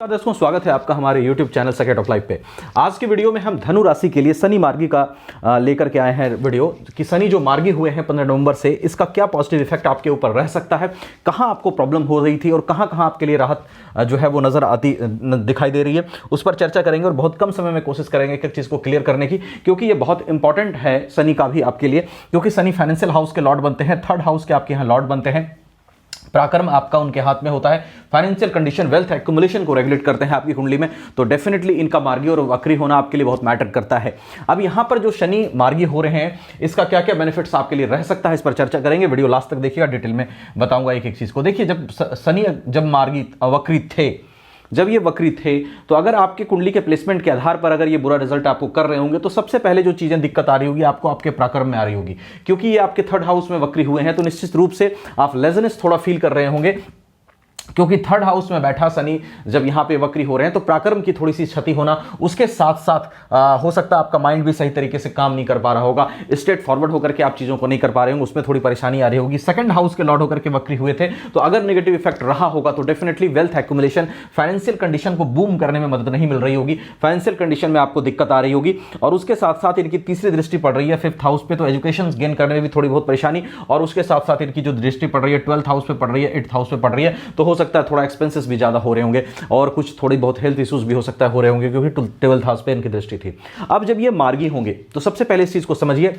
दोस्तों, स्वागत है आपका हमारे YouTube channel second of life पे। आज की वीडियो में हम धनु राशि के लिए शनि मार्गी का लेकर के आए हैं वीडियो कि शनि जो मार्गी हुए हैं 15 नवंबर से, इसका क्या पॉजिटिव इफेक्ट आपके ऊपर रह सकता है, कहां आपको प्रॉब्लम हो रही थी और कहां कहां आपके लिए राहत जो है वो नजर आती दिखाई दे रही है, उस पर चर्चा करेंगे और बहुत कम समय में कोशिश करेंगे एक चीज़ को क्लियर करने की, क्योंकि ये बहुत इंपॉर्टेंट है शनि का भी आपके लिए, क्योंकि शनि फाइनेंशियल हाउस के लॉर्ड बनते हैं, थर्ड हाउस के आपके यहाँ लॉर्ड बनते हैं, पराक्रम आपका उनके हाथ में होता है, फाइनेंशियल कंडीशन, वेल्थ एक्युमुलेशन को रेगुलेट करते हैं आपकी कुंडली में। तो डेफिनेटली इनका मार्गी और वक्री होना आपके लिए बहुत मैटर करता है। अब यहां पर जो शनि मार्गी हो रहे हैं, इसका क्या क्या बेनिफिट्स आपके लिए रह सकता है, इस पर चर्चा करेंगे। वीडियो लास्ट तक देखिएगा, डिटेल में बताऊंगा एक एक चीज को। देखिए, जब शनि जब मार्गी वक्री थे, जब ये वक्री थे, तो अगर आपके कुंडली के प्लेसमेंट के आधार पर अगर ये बुरा रिजल्ट आपको कर रहे होंगे, तो सबसे पहले जो चीजें दिक्कत आ रही होगी आपको आपके पराक्रम में आ रही होगी, क्योंकि ये आपके थर्ड हाउस में वक्री हुए हैं। तो निश्चित रूप से आप लेजनेस थोड़ा फील कर रहे होंगे, क्योंकि थर्ड हाउस में बैठा शनि जब यहां पे वक्री हो रहे हैं, तो पराक्रम की थोड़ी सी क्षति होना, उसके साथ साथ हो सकता है आपका माइंड भी सही तरीके से काम नहीं कर पा रहा होगा, स्ट्रेट फॉरवर्ड होकर के आप चीजों को नहीं कर पा रहे होंगे, उसमें थोड़ी परेशानी आ रही होगी। सेकंड हाउस के लॉर्ड होकर के वक्री हुए थे, तो अगर नेगेटिव इफेक्ट रहा होगा तो definitely wealth accumulation, financial condition को बूम करने में मदद नहीं मिल रही होगी, फाइनेंशियल कंडीशन में आपको दिक्कत आ रही होगी। और उसके साथ साथ इनकी तीसरी दृष्टि पड़ रही है फिफ्थ हाउस पे, तो एजुकेशन गेन करने में भी थोड़ी बहुत परेशानी, और उसके साथ साथ इनकी जो दृष्टि पड़ रही है 12th हाउस पे पड़ रही है, 8th हाउस पे पड़ रही है, तो हो सकता है थोड़ा एक्सपेंसिव भी ज्यादा हो रहे होंगे और कुछ थोड़ी बहुत हेल्थ इश्यूज भी हो सकता है हो रहे होंगे, क्योंकि 12th हाउस पे इनकी दृष्टि थी। अब जब ये मार्गी होंगे, तो सबसे पहले इस चीज को समझिए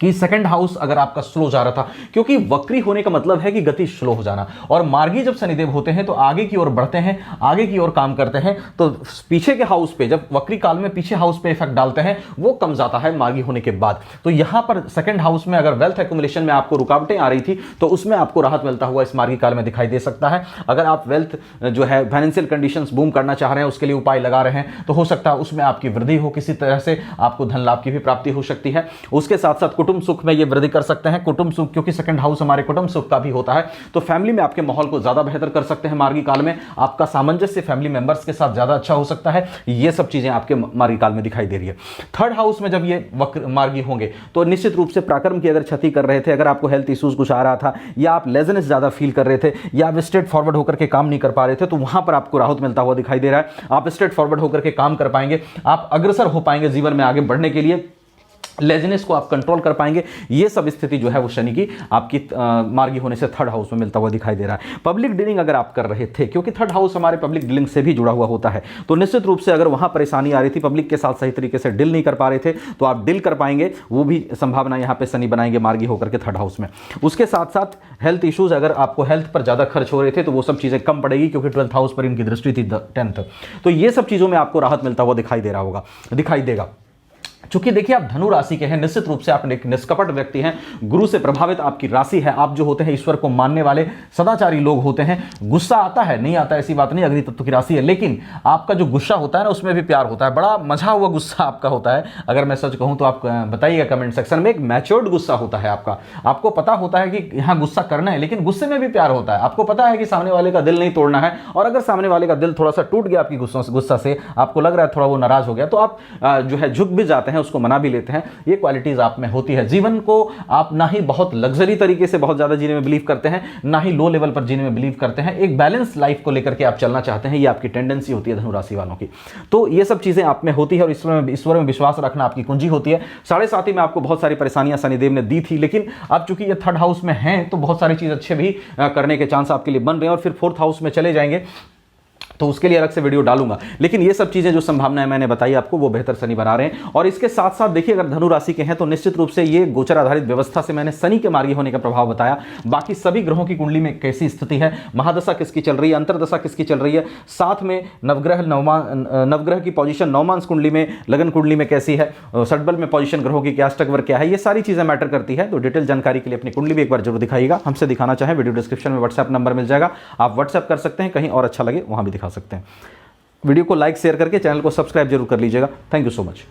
कि सेकंड हाउस अगर आपका स्लो जा रहा था, क्योंकि वक्री होने का मतलब है कि गति स्लो हो जाना, और मार्गी जब शनिदेव होते हैं तो आगे की ओर बढ़ते हैं, आगे की ओर काम करते हैं, तो पीछे के हाउस पे जब वक्री काल में पीछे हाउस पे इफेक्ट डालते हैं, वो कम जाता है मार्गी होने के बाद। तो यहां पर सेकंड हाउस में अगर वेल्थ एक्युमुलेशन में आपको रुकावटें आ रही थी, तो उसमें आपको राहत मिलता हुआ इस मार्गी काल में दिखाई दे सकता है। अगर आप वेल्थ जो है फाइनेंशियल कंडीशंस बूम करना चाह रहे हैं, उसके लिए उपाय लगा रहे हैं, तो हो सकता है उसमें आपकी वृद्धि हो, किसी तरह से आपको धन लाभ की भी प्राप्ति हो सकती है। उसके साथ साथ कुटुंब सुख में ये वृद्धि कर सकते हैं, कुटुंब सुख, क्योंकि सेकंड हाउस हमारे कुटुंब सुख का भी होता है, तो फैमिली में आपके माहौल को ज्यादा बेहतर कर सकते हैं मार्गी काल में, आपका सामंजस्य फैमिली मेंबर्स के साथ ज्यादा अच्छा हो सकता है। ये सब चीजें आपके मार्गी काल में दिखाई दे रही है। थर्ड हाउस में जब ये वक्र मार्गी होंगे, तो निश्चित रूप से पराक्रम की अगर क्षति कर रहे थे, अगर आपको हेल्थ इश्यूज कुछ आ रहा था, या आप लेजनेस ज्यादा फील कर रहे थे, या आप स्ट्रेट फॉरवर्ड होकर के काम नहीं कर पा रहे थे, तो वहां पर आपको राहत मिलता हुआ दिखाई दे रहा है। आप स्ट्रेट फॉरवर्ड होकर के काम कर पाएंगे, आप अग्रसर हो पाएंगे जीवन में आगे बढ़ने के लिए, लेजनेस को आप कंट्रोल कर पाएंगे। ये सब स्थिति जो है वो शनि की आपकी मार्गी होने से थर्ड हाउस में मिलता हुआ दिखाई दे रहा है। पब्लिक डीलिंग अगर आप कर रहे थे, क्योंकि थर्ड हाउस हमारे पब्लिक डीलिंग से भी जुड़ा हुआ होता है, तो निश्चित रूप से अगर वहां परेशानी आ रही थी, पब्लिक के साथ सही तरीके से डील नहीं कर पा रहे थे, तो आप डील कर पाएंगे, वो भी संभावना यहां पे शनि बनाएंगे मार्गी होकर के थर्ड हाउस में। उसके साथ साथ हेल्थ इश्यूज, अगर आपको हेल्थ पर ज्यादा खर्च हो रहे थे, तो वो सब चीजें कम पड़ेगी, क्योंकि 12th हाउस पर इनकी दृष्टि थी 10th, तो ये सब चीजों में आपको राहत मिलता हुआ दिखाई देगा। चूंकि देखिए, आप धनु राशि के हैं, निश्चित रूप से आप एक निष्कपट व्यक्ति हैं, गुरु से प्रभावित आपकी राशि है, आप जो होते हैं ईश्वर को मानने वाले सदाचारी लोग होते हैं। गुस्सा आता है, नहीं आता ऐसी बात नहीं, अग्नि तत्व की राशि है, लेकिन आपका जो गुस्सा होता है ना, उसमें भी प्यार होता है, बड़ा मजा हुआ गुस्सा आपका होता है। अगर मैं सच कहूं तो आप बताइएगा कमेंट सेक्शन में, एक मैच्योर्ड गुस्सा होता है आपका, आपको पता होता है कि यहाँ गुस्सा करना है, लेकिन गुस्से में भी प्यार होता है, आपको पता है कि सामने वाले का दिल नहीं तोड़ना है, और अगर सामने वाले का दिल थोड़ा सा टूट गया आपकी गुस्सा से, आपको लग रहा है थोड़ा वो नाराज हो गया, तो आप जो है झुक भी जाते हैं, उसको मना भी लेते हैं। ये क्वालिटीज आप में होती है। जीवन को आप ना ही बहुत लग्जरी तरीके से बहुत ज्यादा जीने में बिलीव करते हैं, ना ही लो लेवल पर जीने में बिलीव करते हैं, एक बैलेंस लाइफ को लेकर के आप चलना चाहते हैं, ये आपकी टेंडेंसी होती है धनु राशि वालों की। तो ये सब चीजें आप में होती है, और ईश्वर में विश्वास रखना आपकी कुंजी होती है। 7.5 में आपको बहुत सारी परेशानियां शनिदेव ने दी थी, लेकिन अब चूंकि ये थर्ड हाउस में हैं, तो बहुत सारी चीज अच्छे भी करने के चांस आपके लिए बन रहे हैं, और फिर 4th हाउस में चले जाएंगे, तो उसके लिए अलग से वीडियो डालूंगा। लेकिन ये सब चीजें जो संभावनाएं मैंने बताई आपको, वो बेहतर शनि बना रहे हैं। और इसके साथ साथ देखिए, अगर धनु राशि के हैं, तो निश्चित रूप से ये गोचर आधारित व्यवस्था से मैंने शनि के मार्गी होने का प्रभाव बताया। बाकी सभी ग्रहों की कुंडली में कैसी स्थिति है, महादशा किसकी चल रही है, अंतरदशा किसकी चल रही है, साथ में नवग्रह की पोजीशन नवमांश कुंडली में, लगन कुंडली में कैसी है, षटबल में पोजीशन ग्रहों की क्या, अष्टक वर्ग क्या है, ये सारी चीजें मैटर करती है। तो डिटेल जानकारी के लिए अपनी कुंडली भी एक बार जरूर दिखाइएगा। हमसे दिखाना चाहें, वीडियो डिस्क्रिप्शन में व्हाट्सएप नंबर मिल जाएगा, आप व्हाट्सएप कर सकते हैं, कहीं और अच्छा लगे वहां भी दिखा सकते हैं। वीडियो को लाइक शेयर करके चैनल को सब्सक्राइब जरूर कर लीजिएगा। Thank you so much.